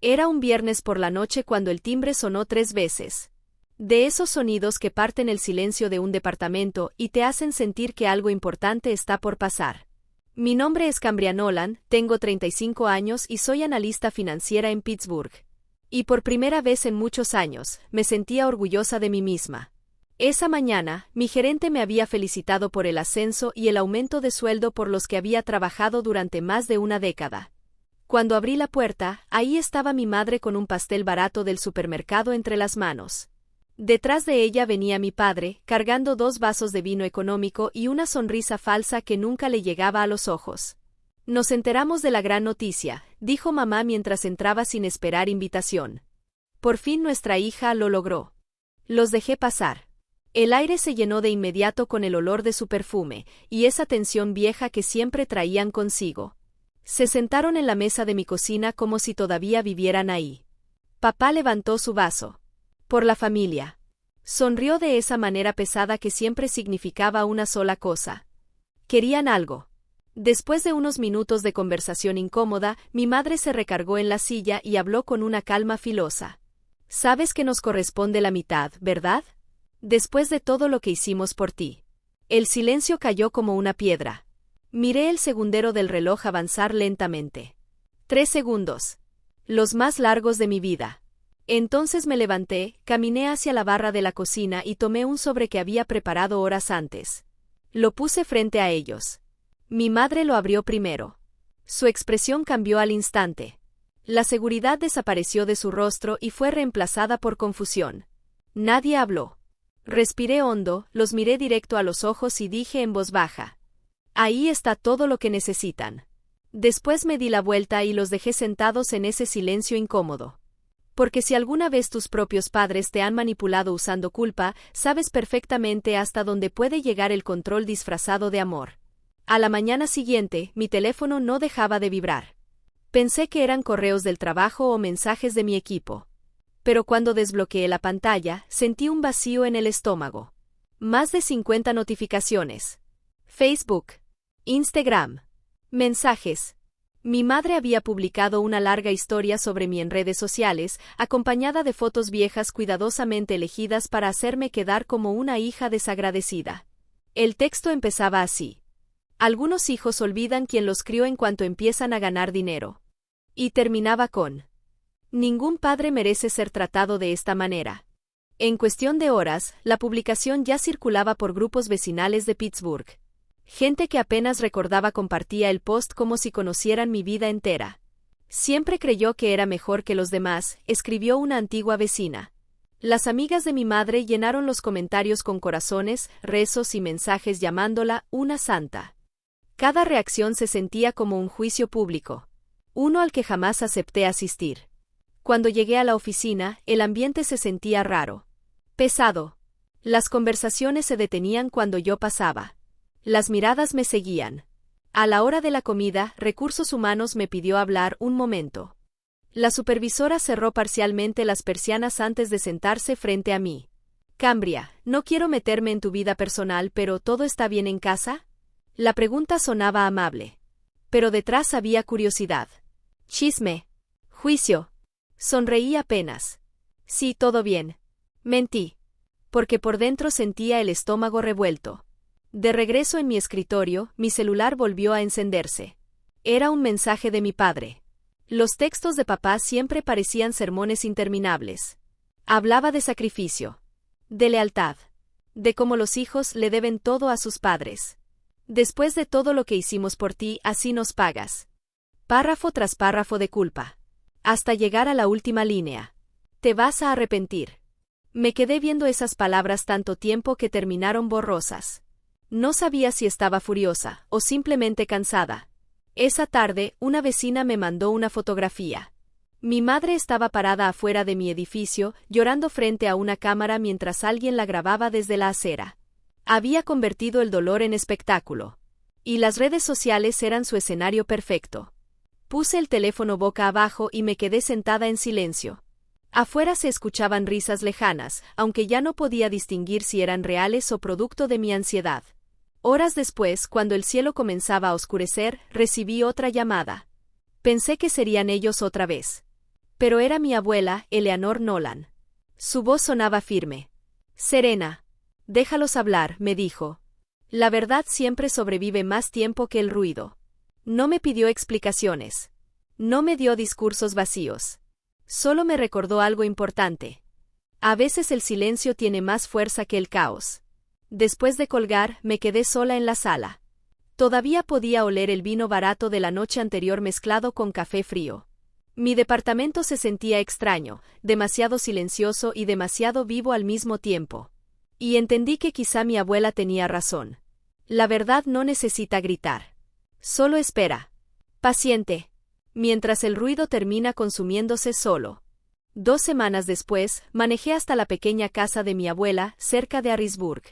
Era un viernes por la noche cuando el timbre sonó 3 veces. De esos sonidos que parten el silencio de un departamento y te hacen sentir que algo importante está por pasar. Mi nombre es Cambria Nolan, tengo 35 años y soy analista financiera en Pittsburgh. Y por primera vez en muchos años, me sentía orgullosa de mí misma. Esa mañana, mi gerente me había felicitado por el ascenso y el aumento de sueldo por los que había trabajado durante más de una década. Cuando abrí la puerta, ahí estaba mi madre con un pastel barato del supermercado entre las manos. Detrás de ella venía mi padre, cargando 2 vasos de vino económico y una sonrisa falsa que nunca le llegaba a los ojos. Nos enteramos de la gran noticia, dijo mamá mientras entraba sin esperar invitación. Por fin nuestra hija lo logró. Los dejé pasar. El aire se llenó de inmediato con el olor de su perfume, y esa tensión vieja que siempre traían consigo. Se sentaron en la mesa de mi cocina como si todavía vivieran ahí. Papá levantó su vaso. Por la familia. Sonrió de esa manera pesada que siempre significaba una sola cosa. Querían algo. Después de unos minutos de conversación incómoda, mi madre se recargó en la silla y habló con una calma filosa. Sabes que nos corresponde la mitad, ¿verdad? Después de todo lo que hicimos por ti. El silencio cayó como una piedra. Miré el segundero del reloj avanzar lentamente. 3 segundos. Los más largos de mi vida. Entonces me levanté, caminé hacia la barra de la cocina y tomé un sobre que había preparado horas antes. Lo puse frente a ellos. Mi madre lo abrió primero. Su expresión cambió al instante. La seguridad desapareció de su rostro y fue reemplazada por confusión. Nadie habló. Respiré hondo, los miré directo a los ojos y dije en voz baja. Ahí está todo lo que necesitan. Después me di la vuelta y los dejé sentados en ese silencio incómodo. Porque si alguna vez tus propios padres te han manipulado usando culpa, sabes perfectamente hasta dónde puede llegar el control disfrazado de amor. A la mañana siguiente, mi teléfono no dejaba de vibrar. Pensé que eran correos del trabajo o mensajes de mi equipo. Pero cuando desbloqueé la pantalla, sentí un vacío en el estómago. Más de 50 notificaciones. Facebook. Instagram. Mensajes. Mi madre había publicado una larga historia sobre mí en redes sociales, acompañada de fotos viejas cuidadosamente elegidas para hacerme quedar como una hija desagradecida. El texto empezaba así. Algunos hijos olvidan quién los crió en cuanto empiezan a ganar dinero. Y terminaba con: ningún padre merece ser tratado de esta manera. En cuestión de horas, la publicación ya circulaba por grupos vecinales de Pittsburgh. Gente que apenas recordaba compartía el post como si conocieran mi vida entera. Siempre creyó que era mejor que los demás, escribió una antigua vecina. Las amigas de mi madre llenaron los comentarios con corazones, rezos y mensajes llamándola una santa. Cada reacción se sentía como un juicio público. Uno al que jamás acepté asistir. Cuando llegué a la oficina, el ambiente se sentía raro. Pesado. Las conversaciones se detenían cuando yo pasaba. Las miradas me seguían. A la hora de la comida, Recursos Humanos me pidió hablar un momento. La supervisora cerró parcialmente las persianas antes de sentarse frente a mí. Cambria, no quiero meterme en tu vida personal, pero ¿todo está bien en casa? La pregunta sonaba amable. Pero detrás había curiosidad. Chisme. Juicio. Sonreí apenas. Sí, todo bien. Mentí. Porque por dentro sentía el estómago revuelto. De regreso en mi escritorio, mi celular volvió a encenderse. Era un mensaje de mi padre. Los textos de papá siempre parecían sermones interminables. Hablaba de sacrificio. De lealtad. De cómo los hijos le deben todo a sus padres. Después de todo lo que hicimos por ti, así nos pagas. Párrafo tras párrafo de culpa. Hasta llegar a la última línea. Te vas a arrepentir. Me quedé viendo esas palabras tanto tiempo que terminaron borrosas. No sabía si estaba furiosa o simplemente cansada. Esa tarde, una vecina me mandó una fotografía. Mi madre estaba parada afuera de mi edificio, llorando frente a una cámara mientras alguien la grababa desde la acera. Había convertido el dolor en espectáculo. Y las redes sociales eran su escenario perfecto. Puse el teléfono boca abajo y me quedé sentada en silencio. Afuera se escuchaban risas lejanas, aunque ya no podía distinguir si eran reales o producto de mi ansiedad. Horas después, cuando el cielo comenzaba a oscurecer, recibí otra llamada. Pensé que serían ellos otra vez. Pero era mi abuela, Eleanor Nolan. Su voz sonaba firme. Serena. Déjalos hablar, me dijo. La verdad siempre sobrevive más tiempo que el ruido. No me pidió explicaciones. No me dio discursos vacíos. Solo me recordó algo importante. A veces el silencio tiene más fuerza que el caos. Después de colgar, me quedé sola en la sala. Todavía podía oler el vino barato de la noche anterior mezclado con café frío. Mi departamento se sentía extraño, demasiado silencioso y demasiado vivo al mismo tiempo. Y entendí que quizá mi abuela tenía razón. La verdad no necesita gritar. Solo espera. Paciente. Mientras el ruido termina consumiéndose solo. 2 semanas después, manejé hasta la pequeña casa de mi abuela, cerca de Harrisburg.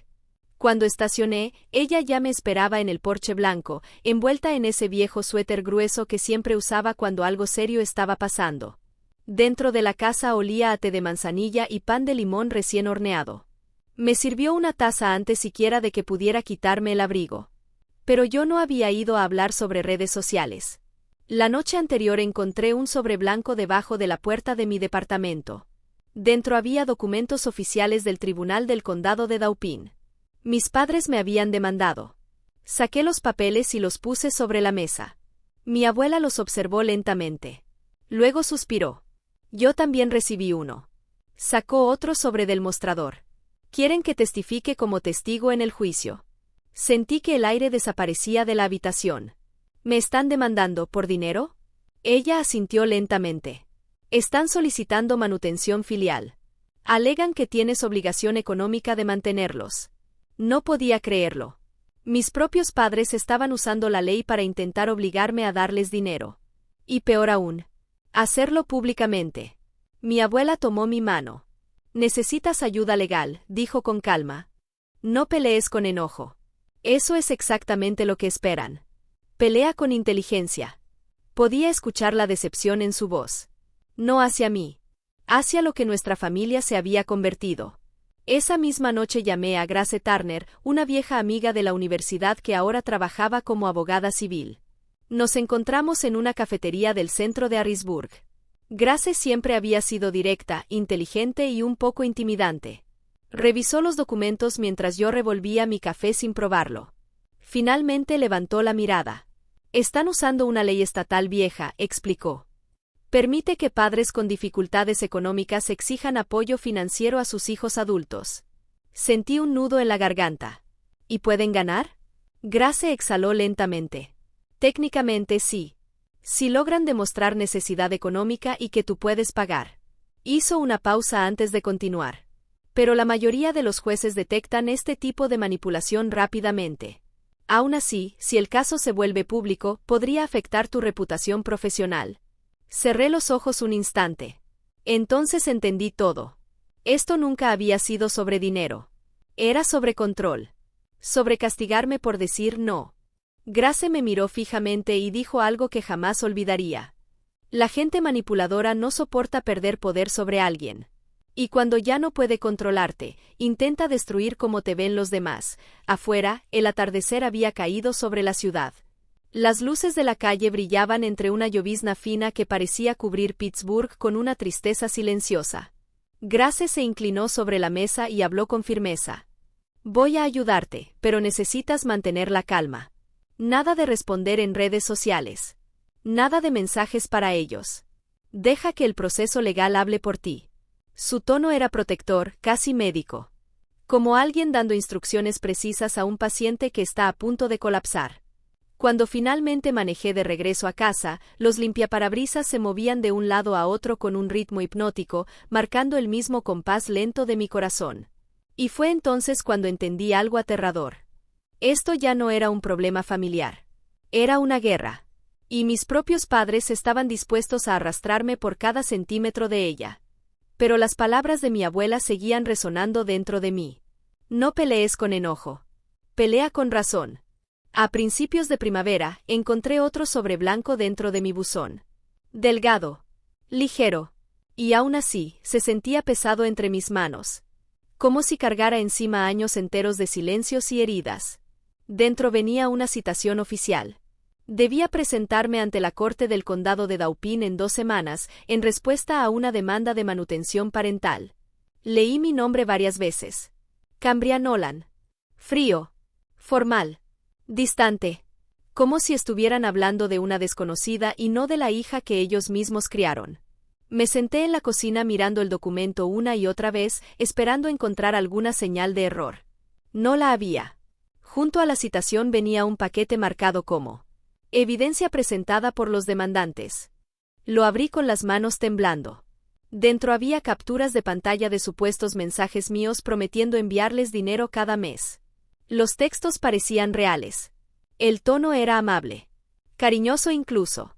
Cuando estacioné, ella ya me esperaba en el porche blanco, envuelta en ese viejo suéter grueso que siempre usaba cuando algo serio estaba pasando. Dentro de la casa olía a té de manzanilla y pan de limón recién horneado. Me sirvió una taza antes siquiera de que pudiera quitarme el abrigo. Pero yo no había ido a hablar sobre redes sociales. La noche anterior encontré un sobre blanco debajo de la puerta de mi departamento. Dentro había documentos oficiales del Tribunal del Condado de Dauphin. Mis padres me habían demandado. Saqué los papeles y los puse sobre la mesa. Mi abuela los observó lentamente. Luego suspiró. Yo también recibí uno. Sacó otro sobre del mostrador. Quieren que testifique como testigo en el juicio. Sentí que el aire desaparecía de la habitación. ¿Me están demandando por dinero? Ella asintió lentamente. Están solicitando manutención filial. Alegan que tienes obligación económica de mantenerlos. No podía creerlo. Mis propios padres estaban usando la ley para intentar obligarme a darles dinero. Y peor aún, hacerlo públicamente. Mi abuela tomó mi mano. Necesitas ayuda legal, dijo con calma. No pelees con enojo. Eso es exactamente lo que esperan. Pelea con inteligencia. Podía escuchar la decepción en su voz. No hacia mí. Hacia lo que nuestra familia se había convertido. Esa misma noche llamé a Grace Turner, una vieja amiga de la universidad que ahora trabajaba como abogada civil. Nos encontramos en una cafetería del centro de Harrisburg. Grace siempre había sido directa, inteligente y un poco intimidante. Revisó los documentos mientras yo revolvía mi café sin probarlo. Finalmente levantó la mirada. Están usando una ley estatal vieja, explicó. Permite que padres con dificultades económicas exijan apoyo financiero a sus hijos adultos. Sentí un nudo en la garganta. ¿Y pueden ganar? Grace exhaló lentamente. Técnicamente sí. Si logran demostrar necesidad económica y que tú puedes pagar. Hizo una pausa antes de continuar. Pero la mayoría de los jueces detectan este tipo de manipulación rápidamente. Aún así, si el caso se vuelve público, podría afectar tu reputación profesional. Cerré los ojos un instante. Entonces entendí todo. Esto nunca había sido sobre dinero. Era sobre control. Sobre castigarme por decir no. Grace me miró fijamente y dijo algo que jamás olvidaría. La gente manipuladora no soporta perder poder sobre alguien. Y cuando ya no puede controlarte, intenta destruir cómo te ven los demás. Afuera, el atardecer había caído sobre la ciudad. Las luces de la calle brillaban entre una llovizna fina que parecía cubrir Pittsburgh con una tristeza silenciosa. Grace se inclinó sobre la mesa y habló con firmeza. Voy a ayudarte, pero necesitas mantener la calma. Nada de responder en redes sociales. Nada de mensajes para ellos. Deja que el proceso legal hable por ti. Su tono era protector, casi médico. Como alguien dando instrucciones precisas a un paciente que está a punto de colapsar. Cuando finalmente manejé de regreso a casa, los limpiaparabrisas se movían de un lado a otro con un ritmo hipnótico, marcando el mismo compás lento de mi corazón. Y fue entonces cuando entendí algo aterrador. Esto ya no era un problema familiar. Era una guerra. Y mis propios padres estaban dispuestos a arrastrarme por cada centímetro de ella. Pero las palabras de mi abuela seguían resonando dentro de mí. No pelees con enojo. Pelea con razón. A principios de primavera, encontré otro sobre blanco dentro de mi buzón. Delgado. Ligero. Y aún así, se sentía pesado entre mis manos. Como si cargara encima años enteros de silencios y heridas. Dentro venía una citación oficial. Debía presentarme ante la Corte del Condado de Dauphin en 2 semanas, en respuesta a una demanda de manutención parental. Leí mi nombre varias veces. Cambria Nolan. Frío. Formal. Distante. Como si estuvieran hablando de una desconocida y no de la hija que ellos mismos criaron. Me senté en la cocina mirando el documento una y otra vez, esperando encontrar alguna señal de error. No la había. Junto a la citación venía un paquete marcado como evidencia presentada por los demandantes. Lo abrí con las manos temblando. Dentro había capturas de pantalla de supuestos mensajes míos prometiendo enviarles dinero cada mes. Los textos parecían reales. El tono era amable. Cariñoso incluso.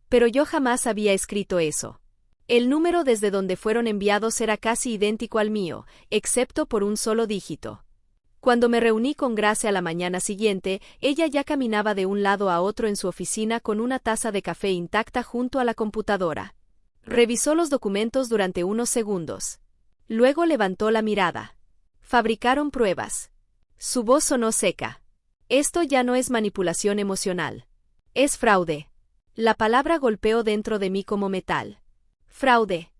Pero yo jamás había escrito eso. El número desde donde fueron enviados era casi idéntico al mío, excepto por un solo dígito. Cuando me reuní con Grace a la mañana siguiente, ella ya caminaba de un lado a otro en su oficina con una taza de café intacta junto a la computadora. Revisó los documentos durante unos segundos. Luego levantó la mirada. Fabricaron pruebas. Su voz sonó seca. Esto ya no es manipulación emocional. Es fraude. La palabra golpeó dentro de mí como metal. Fraude.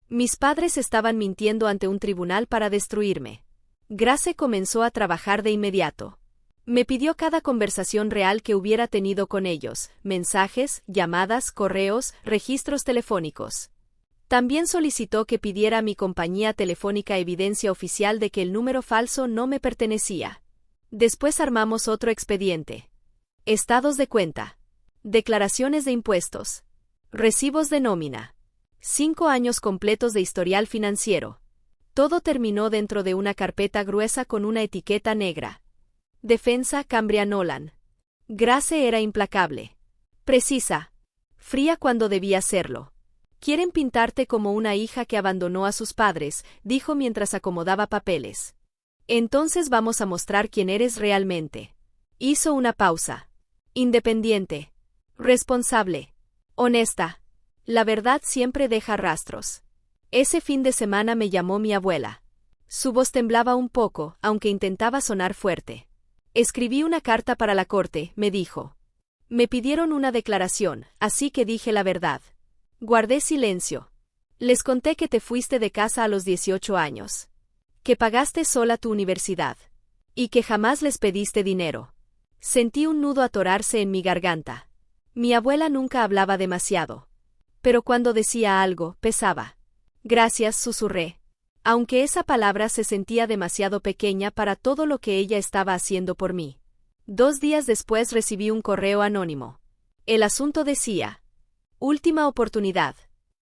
Mis padres estaban mintiendo ante un tribunal para destruirme. Grace comenzó a trabajar de inmediato. Me pidió cada conversación real que hubiera tenido con ellos, mensajes, llamadas, correos, registros telefónicos. También solicitó que pidiera a mi compañía telefónica evidencia oficial de que el número falso no me pertenecía. Después armamos otro expediente. Estados de cuenta. Declaraciones de impuestos. Recibos de nómina. 5 años completos de historial financiero. Todo terminó dentro de una carpeta gruesa con una etiqueta negra. Defensa Cambria Nolan. Grace era implacable. Precisa. Fría cuando debía serlo. Quieren pintarte como una hija que abandonó a sus padres, dijo mientras acomodaba papeles. Entonces vamos a mostrar quién eres realmente. Hizo una pausa. Independiente. Responsable. Honesta. La verdad siempre deja rastros. Ese fin de semana me llamó mi abuela. Su voz temblaba un poco, aunque intentaba sonar fuerte. Escribí una carta para la corte, me dijo. Me pidieron una declaración, así que dije la verdad. Guardé silencio. Les conté que te fuiste de casa a los 18 años. Que pagaste sola tu universidad. Y que jamás les pediste dinero. Sentí un nudo atorarse en mi garganta. Mi abuela nunca hablaba demasiado. Pero cuando decía algo, pesaba. Gracias, susurré. Aunque esa palabra se sentía demasiado pequeña para todo lo que ella estaba haciendo por mí. 2 días después recibí un correo anónimo. El asunto decía: última oportunidad.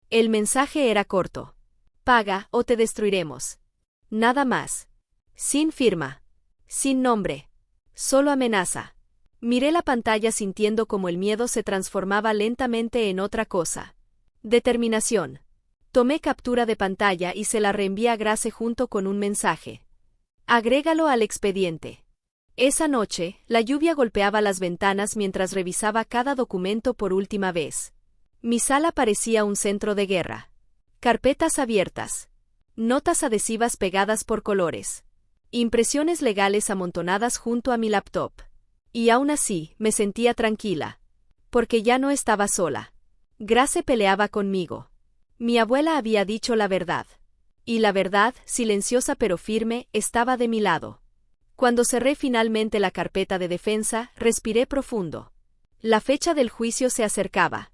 El mensaje era corto. Paga o te destruiremos. Nada más. Sin firma. Sin nombre. Solo amenaza. Miré la pantalla sintiendo como el miedo se transformaba lentamente en otra cosa. Determinación. Tomé captura de pantalla y se la reenvié a Grace junto con un mensaje. Agrégalo al expediente. Esa noche, la lluvia golpeaba las ventanas mientras revisaba cada documento por última vez. Mi sala parecía un centro de guerra. Carpetas abiertas. Notas adhesivas pegadas por colores. Impresiones legales amontonadas junto a mi laptop. Y aún así, me sentía tranquila. Porque ya no estaba sola. Grace peleaba conmigo. Mi abuela había dicho la verdad. Y la verdad, silenciosa pero firme, estaba de mi lado. Cuando cerré finalmente la carpeta de defensa, respiré profundo. La fecha del juicio se acercaba.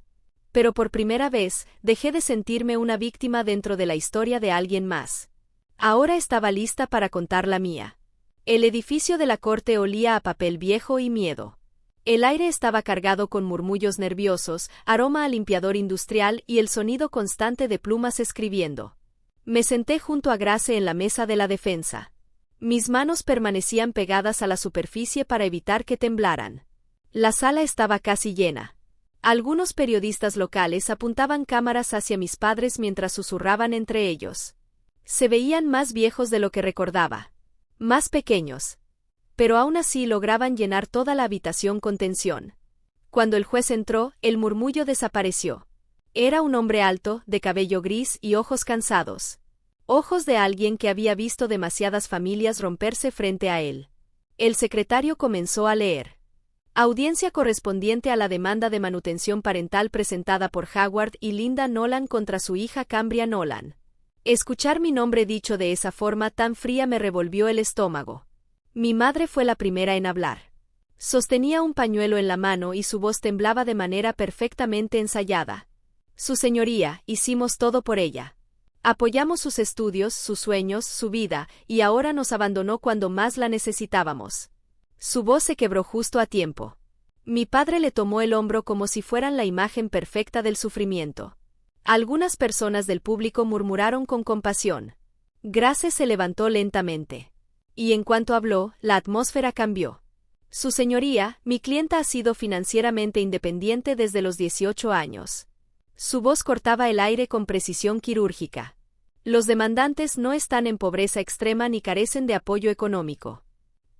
Pero por primera vez, dejé de sentirme una víctima dentro de la historia de alguien más. Ahora estaba lista para contar la mía. El edificio de la corte olía a papel viejo y miedo. El aire estaba cargado con murmullos nerviosos, aroma a limpiador industrial y el sonido constante de plumas escribiendo. Me senté junto a Grace en la mesa de la defensa. Mis manos permanecían pegadas a la superficie para evitar que temblaran. La sala estaba casi llena. Algunos periodistas locales apuntaban cámaras hacia mis padres mientras susurraban entre ellos. Se veían más viejos de lo que recordaba. Más pequeños. Pero aún así lograban llenar toda la habitación con tensión. Cuando el juez entró, el murmullo desapareció. Era un hombre alto, de cabello gris y ojos cansados. Ojos de alguien que había visto demasiadas familias romperse frente a él. El secretario comenzó a leer. Audiencia correspondiente a la demanda de manutención parental presentada por Howard y Linda Nolan contra su hija Cambria Nolan. Escuchar mi nombre dicho de esa forma tan fría me revolvió el estómago. Mi madre fue la primera en hablar. Sostenía un pañuelo en la mano y su voz temblaba de manera perfectamente ensayada. Su señoría, hicimos todo por ella. Apoyamos sus estudios, sus sueños, su vida, y ahora nos abandonó cuando más la necesitábamos. Su voz se quebró justo a tiempo. Mi padre le tomó el hombro como si fueran la imagen perfecta del sufrimiento. Algunas personas del público murmuraron con compasión. Grace se levantó lentamente. Y en cuanto habló, la atmósfera cambió. Su señoría, mi clienta ha sido financieramente independiente desde los 18 años. Su voz cortaba el aire con precisión quirúrgica. Los demandantes no están en pobreza extrema ni carecen de apoyo económico.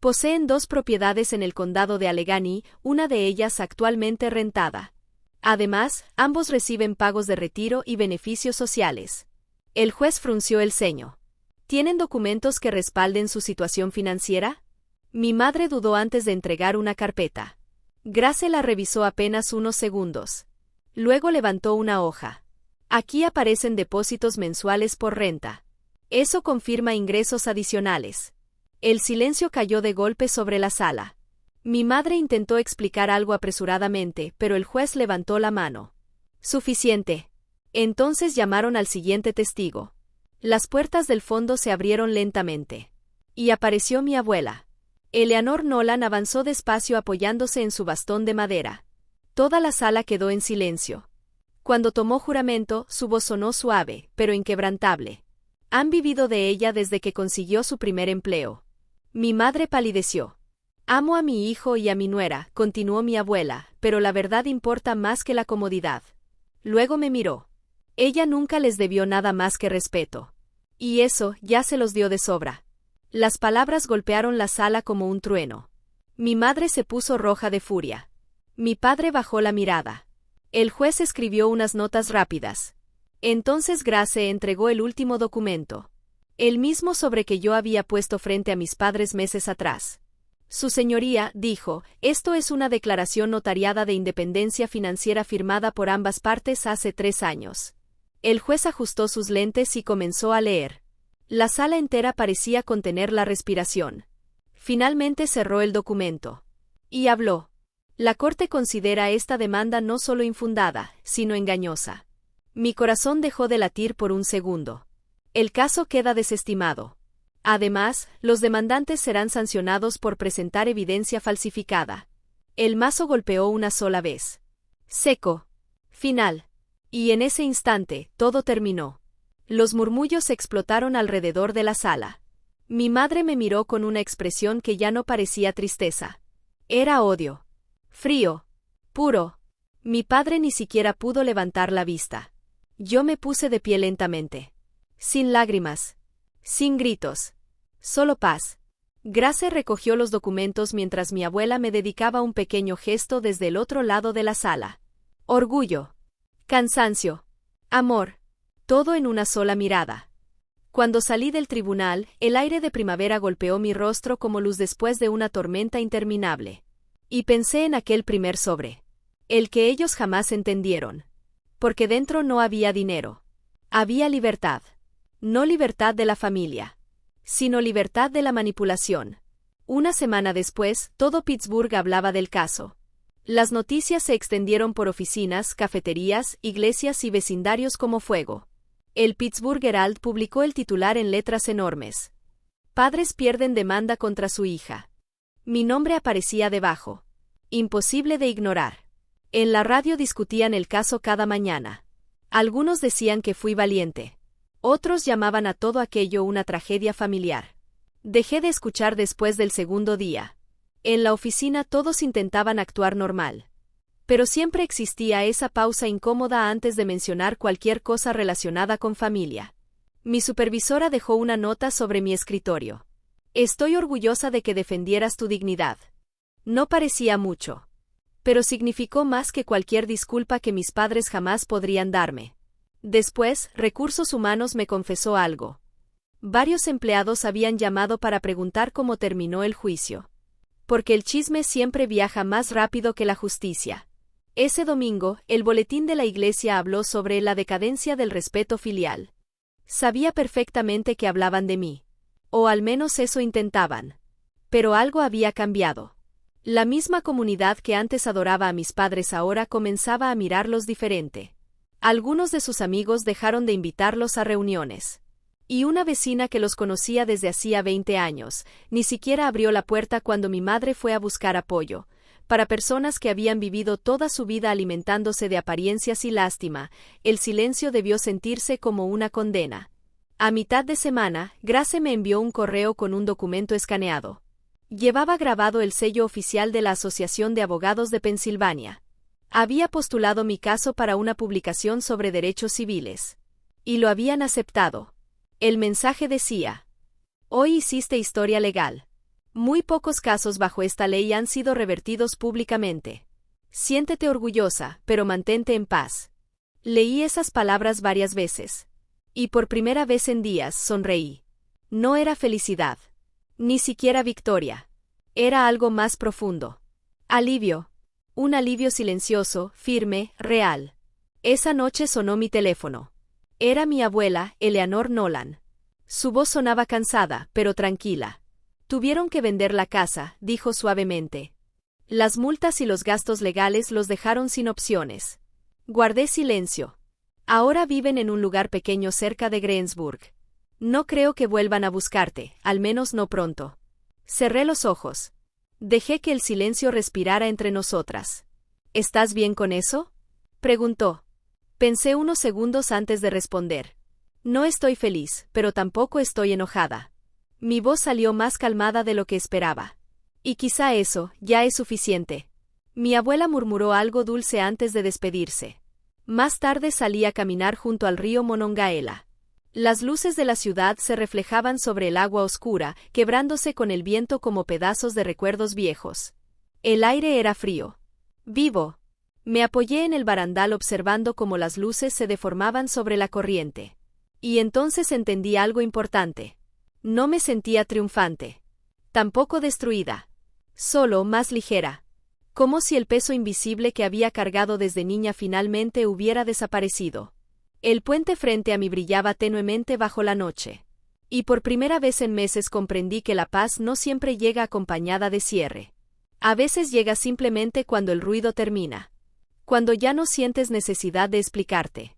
Poseen 2 propiedades en el condado de Allegheny, una de ellas actualmente rentada. Además, ambos reciben pagos de retiro y beneficios sociales. El juez frunció el ceño. ¿Tienen documentos que respalden su situación financiera? Mi madre dudó antes de entregar una carpeta. Grace la revisó apenas unos segundos. Luego levantó una hoja. Aquí aparecen depósitos mensuales por renta. Eso confirma ingresos adicionales. El silencio cayó de golpe sobre la sala. Mi madre intentó explicar algo apresuradamente, pero el juez levantó la mano. Suficiente. Entonces llamaron al siguiente testigo. Las puertas del fondo se abrieron lentamente. Y apareció mi abuela. Eleanor Nolan avanzó despacio apoyándose en su bastón de madera. Toda la sala quedó en silencio. Cuando tomó juramento, su voz sonó suave, pero inquebrantable. Han vivido de ella desde que consiguió su primer empleo. Mi madre palideció. Amo a mi hijo y a mi nuera, continuó mi abuela, pero la verdad importa más que la comodidad. Luego me miró. Ella nunca les debió nada más que respeto. Y eso ya se los dio de sobra. Las palabras golpearon la sala como un trueno. Mi madre se puso roja de furia. Mi padre bajó la mirada. El juez escribió unas notas rápidas. Entonces Grace entregó el último documento. El mismo sobre que yo había puesto frente a mis padres meses atrás. Su señoría, dijo, esto es una declaración notariada de independencia financiera firmada por ambas partes hace 3 años. El juez ajustó sus lentes y comenzó a leer. La sala entera parecía contener la respiración. Finalmente cerró el documento. Y habló. La Corte considera esta demanda no solo infundada, sino engañosa. Mi corazón dejó de latir por un segundo. El caso queda desestimado. Además, los demandantes serán sancionados por presentar evidencia falsificada. El mazo golpeó una sola vez. Seco. Final. Y en ese instante, todo terminó. Los murmullos explotaron alrededor de la sala. Mi madre me miró con una expresión que ya no parecía tristeza. Era odio. Frío. Puro. Mi padre ni siquiera pudo levantar la vista. Yo me puse de pie lentamente. Sin lágrimas. Sin gritos. Solo paz. Grace recogió los documentos mientras mi abuela me dedicaba un pequeño gesto desde el otro lado de la sala. Orgullo. Cansancio. Amor. Todo en una sola mirada. Cuando salí del tribunal, el aire de primavera golpeó mi rostro como luz después de una tormenta interminable. Y pensé en aquel primer sobre. El que ellos jamás entendieron. Porque dentro no había dinero. Había libertad. No libertad de la familia, sino libertad de la manipulación. Una semana después, todo Pittsburgh hablaba del caso. Las noticias se extendieron por oficinas, cafeterías, iglesias y vecindarios como fuego. El Pittsburgh Herald publicó el titular en letras enormes. Padres pierden demanda contra su hija. Mi nombre aparecía debajo. Imposible de ignorar. En la radio discutían el caso cada mañana. Algunos decían que fui valiente. Otros llamaban a todo aquello una tragedia familiar. Dejé de escuchar después del segundo día. En la oficina todos intentaban actuar normal. Pero siempre existía esa pausa incómoda antes de mencionar cualquier cosa relacionada con familia. Mi supervisora dejó una nota sobre mi escritorio. Estoy orgullosa de que defendieras tu dignidad. No parecía mucho. Pero significó más que cualquier disculpa que mis padres jamás podrían darme. Después, Recursos Humanos me confesó algo. Varios empleados habían llamado para preguntar cómo terminó el juicio. porque el chisme siempre viaja más rápido que la justicia. Ese domingo, el boletín de la iglesia habló sobre la decadencia del respeto filial. Sabía perfectamente que hablaban de mí. O al menos eso intentaban. Pero algo había cambiado. La misma comunidad que antes adoraba a mis padres ahora comenzaba a mirarlos diferente. Algunos de sus amigos dejaron de invitarlos a reuniones. Y una vecina que los conocía desde hacía 20 años, ni siquiera abrió la puerta cuando mi madre fue a buscar apoyo. Para personas que habían vivido toda su vida alimentándose de apariencias y lástima, el silencio debió sentirse como una condena. A mitad de semana, Grace me envió un correo con un documento escaneado. Llevaba grabado el sello oficial de la Asociación de Abogados de Pensilvania. Había postulado mi caso para una publicación sobre derechos civiles. Y lo habían aceptado. El mensaje decía: hoy hiciste historia legal. Muy pocos casos bajo esta ley han sido revertidos públicamente. Siéntete orgullosa, pero mantente en paz. Leí esas palabras varias veces. Y por primera vez en días sonreí. No era felicidad. Ni siquiera victoria. Era algo más profundo. Alivio. Un alivio silencioso, firme, real. Esa noche sonó mi teléfono. Era mi abuela, Eleanor Nolan. Su voz sonaba cansada, pero tranquila. Tuvieron que vender la casa, dijo suavemente. Las multas y los gastos legales los dejaron sin opciones. Guardé silencio. Ahora viven en un lugar pequeño cerca de Greensburg. No creo que vuelvan a buscarte, al menos no pronto. Cerré los ojos. Dejé que el silencio respirara entre nosotras. ¿Estás bien con eso?, preguntó. Pensé unos segundos antes de responder. No estoy feliz, pero tampoco estoy enojada. Mi voz salió más calmada de lo que esperaba. Y quizá eso ya es suficiente. Mi abuela murmuró algo dulce antes de despedirse. Más tarde salí a caminar junto al río Monongahela. Las luces de la ciudad se reflejaban sobre el agua oscura, quebrándose con el viento como pedazos de recuerdos viejos. El aire era frío. Vivo. Me apoyé en el barandal observando cómo las luces se deformaban sobre la corriente. Y entonces entendí algo importante. No me sentía triunfante. Tampoco destruida. Solo más ligera. Como si el peso invisible que había cargado desde niña finalmente hubiera desaparecido. El puente frente a mí brillaba tenuemente bajo la noche. Y por primera vez en meses comprendí que la paz no siempre llega acompañada de cierre. A veces llega simplemente cuando el ruido termina. Cuando ya no sientes necesidad de explicarte.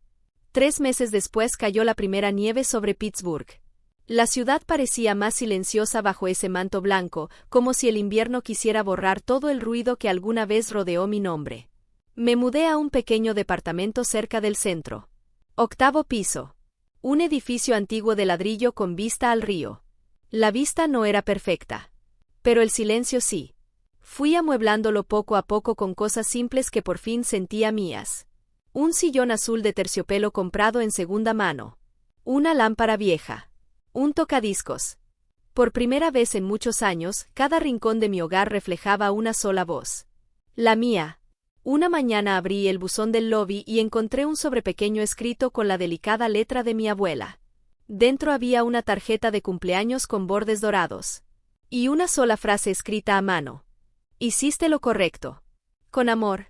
3 meses después cayó la primera nieve sobre Pittsburgh. La ciudad parecía más silenciosa bajo ese manto blanco, como si el invierno quisiera borrar todo el ruido que alguna vez rodeó mi nombre. Me mudé a un pequeño departamento cerca del centro. 8º piso. Un edificio antiguo de ladrillo con vista al río. La vista no era perfecta. Pero el silencio sí. Fui amueblándolo poco a poco con cosas simples que por fin sentía mías. Un sillón azul de terciopelo comprado en segunda mano. Una lámpara vieja. Un tocadiscos. Por primera vez en muchos años, cada rincón de mi hogar reflejaba una sola voz. La mía. Una mañana abrí el buzón del lobby y encontré un sobrepequeño escrito con la delicada letra de mi abuela. Dentro había una tarjeta de cumpleaños con bordes dorados. Y una sola frase escrita a mano. Hiciste lo correcto. Con amor.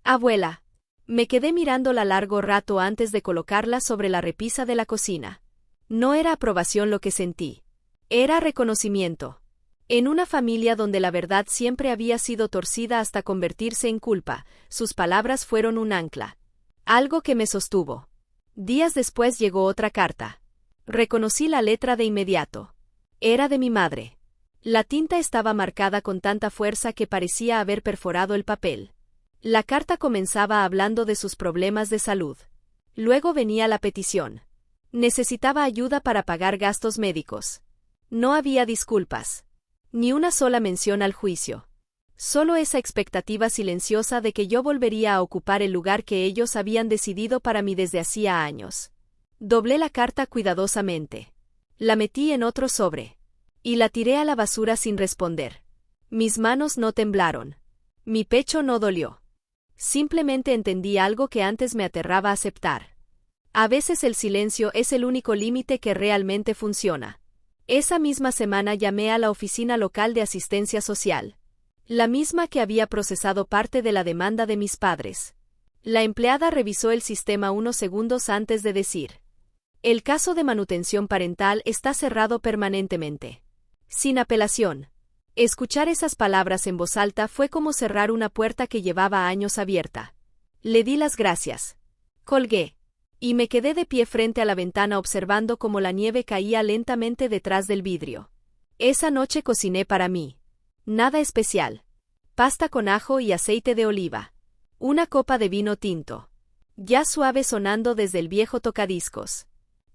Abuela. Me quedé mirándola largo rato antes de colocarla sobre la repisa de la cocina. No era aprobación lo que sentí. Era reconocimiento. En una familia donde la verdad siempre había sido torcida hasta convertirse en culpa, sus palabras fueron un ancla. Algo que me sostuvo. Días después llegó otra carta. Reconocí la letra de inmediato. Era de mi madre. La tinta estaba marcada con tanta fuerza que parecía haber perforado el papel. La carta comenzaba hablando de sus problemas de salud. Luego venía la petición. Necesitaba ayuda para pagar gastos médicos. No había disculpas. Ni una sola mención al juicio. Solo esa expectativa silenciosa de que yo volvería a ocupar el lugar que ellos habían decidido para mí desde hacía años. Doblé la carta cuidadosamente. La metí en otro sobre. Y la tiré a la basura sin responder. Mis manos no temblaron. Mi pecho no dolió. Simplemente entendí algo que antes me aterraba aceptar. A veces el silencio es el único límite que realmente funciona. Esa misma semana llamé a la oficina local de asistencia social. La misma que había procesado parte de la demanda de mis padres. La empleada revisó el sistema unos segundos antes de decir: el caso de manutención parental está cerrado permanentemente. Sin apelación. Escuchar esas palabras en voz alta fue como cerrar una puerta que llevaba años abierta. Le di las gracias. Colgué. Y me quedé de pie frente a la ventana observando cómo la nieve caía lentamente detrás del vidrio. Esa noche cociné para mí. Nada especial. Pasta con ajo y aceite de oliva. Una copa de vino tinto. Ya suave sonando desde el viejo tocadiscos.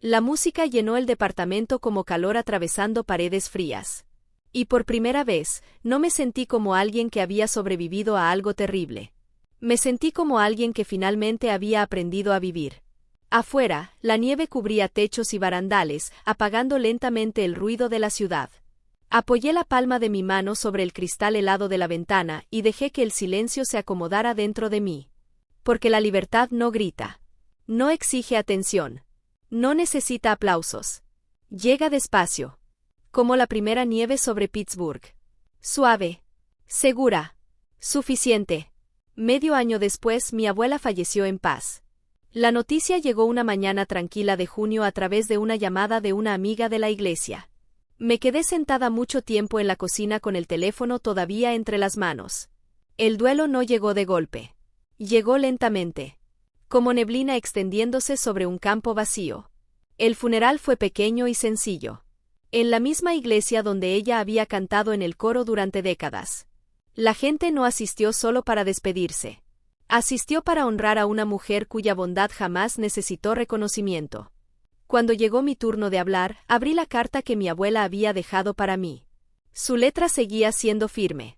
La música llenó el departamento como calor atravesando paredes frías. Y por primera vez, no me sentí como alguien que había sobrevivido a algo terrible. Me sentí como alguien que finalmente había aprendido a vivir. Afuera, la nieve cubría techos y barandales, apagando lentamente el ruido de la ciudad. Apoyé la palma de mi mano sobre el cristal helado de la ventana y dejé que el silencio se acomodara dentro de mí. Porque la libertad no grita. No exige atención. No necesita aplausos. Llega despacio. Como la primera nieve sobre Pittsburgh. Suave. Segura. Suficiente. Medio año después, mi abuela falleció en paz. La noticia llegó una mañana tranquila de junio a través de una llamada de una amiga de la iglesia. Me quedé sentada mucho tiempo en la cocina con el teléfono todavía entre las manos. El duelo no llegó de golpe. Llegó lentamente. Como neblina extendiéndose sobre un campo vacío. El funeral fue pequeño y sencillo. En la misma iglesia donde ella había cantado en el coro durante décadas. La gente no asistió solo para despedirse. Asistió para honrar a una mujer cuya bondad jamás necesitó reconocimiento. Cuando llegó mi turno de hablar, abrí la carta que mi abuela había dejado para mí. Su letra seguía siendo firme.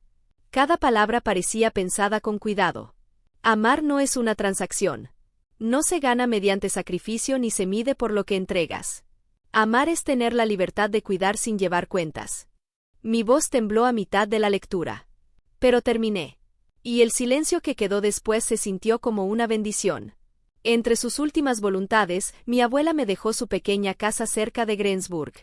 Cada palabra parecía pensada con cuidado. Amar no es una transacción. No se gana mediante sacrificio ni se mide por lo que entregas. Amar es tener la libertad de cuidar sin llevar cuentas. Mi voz tembló a mitad de la lectura. Pero terminé. Y el silencio que quedó después se sintió como una bendición. Entre sus últimas voluntades, mi abuela me dejó su pequeña casa cerca de Greensburg.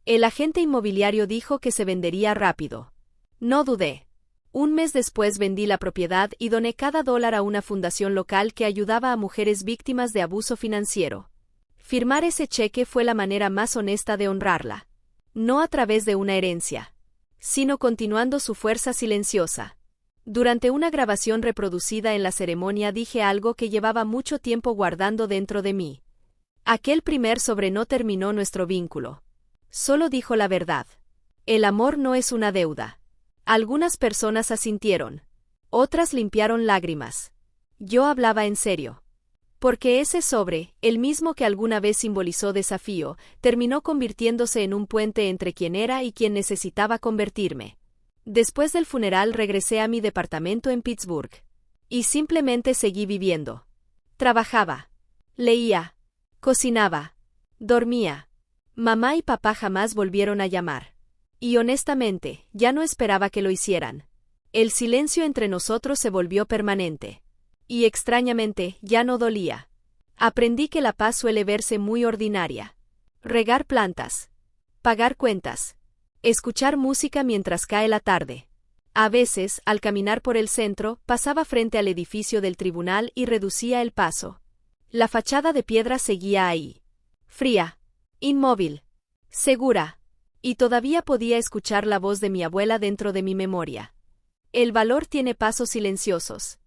El agente inmobiliario dijo que se vendería rápido. No dudé. Un mes después vendí la propiedad y doné cada dólar a una fundación local que ayudaba a mujeres víctimas de abuso financiero. Firmar ese cheque fue la manera más honesta de honrarla. No a través de una herencia, sino continuando su fuerza silenciosa. Durante una grabación reproducida en la ceremonia dije algo que llevaba mucho tiempo guardando dentro de mí. Aquel primer sobre no terminó nuestro vínculo. Solo dijo la verdad. El amor no es una deuda. Algunas personas asintieron. Otras limpiaron lágrimas. Yo hablaba en serio. Porque ese sobre, el mismo que alguna vez simbolizó desafío, terminó convirtiéndose en un puente entre quien era y quien necesitaba convertirme. Después del funeral regresé a mi departamento en Pittsburgh. Y simplemente seguí viviendo. Trabajaba. Leía. Cocinaba. Dormía. Mamá y papá jamás volvieron a llamar. Y honestamente, ya no esperaba que lo hicieran. El silencio entre nosotros se volvió permanente. Y extrañamente, ya no dolía. Aprendí que la paz suele verse muy ordinaria. Regar plantas. Pagar cuentas. Escuchar música mientras cae la tarde. A veces, al caminar por el centro, pasaba frente al edificio del tribunal y reducía el paso. La fachada de piedra seguía ahí. Fría. Inmóvil. Segura. Y todavía podía escuchar la voz de mi abuela dentro de mi memoria. El valor tiene pasos silenciosos.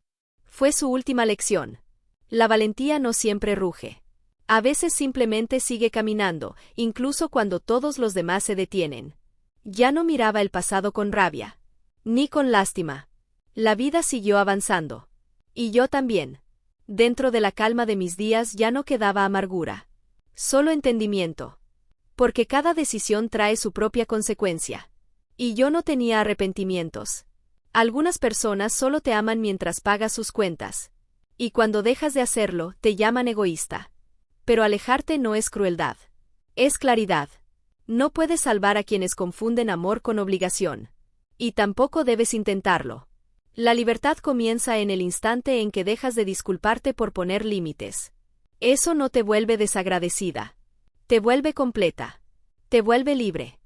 Fue su última lección. La valentía no siempre ruge. A veces simplemente sigue caminando, incluso cuando todos los demás se detienen. Ya no miraba el pasado con rabia. Ni con lástima. La vida siguió avanzando. Y yo también. Dentro de la calma de mis días ya no quedaba amargura. Solo entendimiento. Porque cada decisión trae su propia consecuencia. Y yo no tenía arrepentimientos. Algunas personas solo te aman mientras pagas sus cuentas. Y cuando dejas de hacerlo, te llaman egoísta. Pero alejarte no es crueldad. Es claridad. No puedes salvar a quienes confunden amor con obligación. Y tampoco debes intentarlo. La libertad comienza en el instante en que dejas de disculparte por poner límites. Eso no te vuelve desagradecida. Te vuelve completa. Te vuelve libre.